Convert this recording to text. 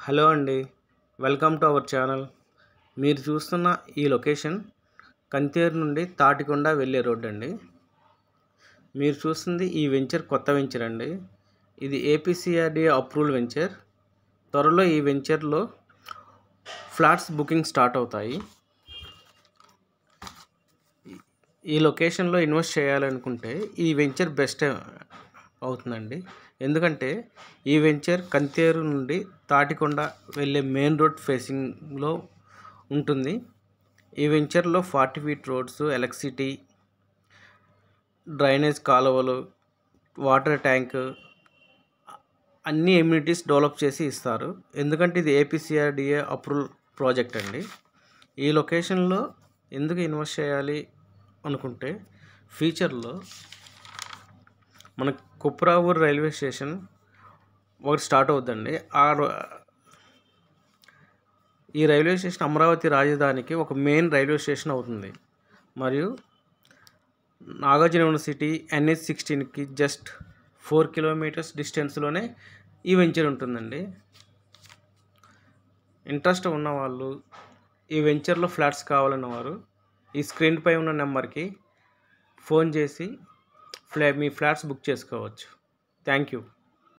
Hello అండి, welcome to our channel. మీరు చూస్తున్న ఈ లొకేషన్ కంతేరు నుండి తాటికొండ వెళ్ళే రోడ్ అండి. మీరు చూస్తుంది ఈ వెంచర్ కొత్త వెంచర్ అండి. ఇది ఏపీసీఆర్డీఏ అప్రూవల్ వెంచర్. త్వరలో ఈ వెంచర్లో ఫ్లాట్స్ బుకింగ్ స్టార్ట్ అవుతాయి. ఈ లొకేషన్లో ఇన్వెస్ట్ చేయాలనుకుంటే ఈ వెంచర్ బెస్ట్ అవుతుందండి. ఎందుకంటే ఈ వెంచర్ కంతేరు నుండి తాటికొండ వెళ్ళే మెయిన్ రోడ్ ఫేసింగ్లో ఉంటుంది. ఈ వెంచర్లో 40 ఫీట్ రోడ్స్, ఎలక్ట్రిసిటీ, డ్రైనేజ్ కాలువలు, వాటర్ ట్యాంక్ అన్ని ఎమ్యూనిటీస్ డెవలప్ చేసి ఇస్తారు. ఎందుకంటే ఇది ఏపీసీఆర్డీఏ అప్రూవల్ ప్రాజెక్ట్ అండి. ఈ లొకేషన్లో ఎందుకు ఇన్వెస్ట్ చేయాలి అనుకుంటే ఫ్యూచర్లో మన కుప్రావూర్ రైల్వే స్టేషన్ ఒకటి స్టార్ట్ అవుతుందండి. ఈ రైల్వే స్టేషన్ అమరావతి రాజధానికి ఒక మెయిన్ రైల్వే స్టేషన్ అవుతుంది. మరియు నాగార్జున యూనివర్సిటీ NH16కి జస్ట్ 4 కిలోమీటర్స్ డిస్టెన్స్లోనే ఈ వెంచర్ ఉంటుందండి. ఇంట్రెస్ట్ ఉన్నవాళ్ళు, ఈ వెంచర్లో ఫ్లాట్స్ కావాలన్న వారు ఈ స్క్రీన్ పై ఉన్న నెంబర్కి ఫోన్ చేసి మీ ఫ్లాట్స్ బుక్ చేసుకోవచ్చు. Thank you.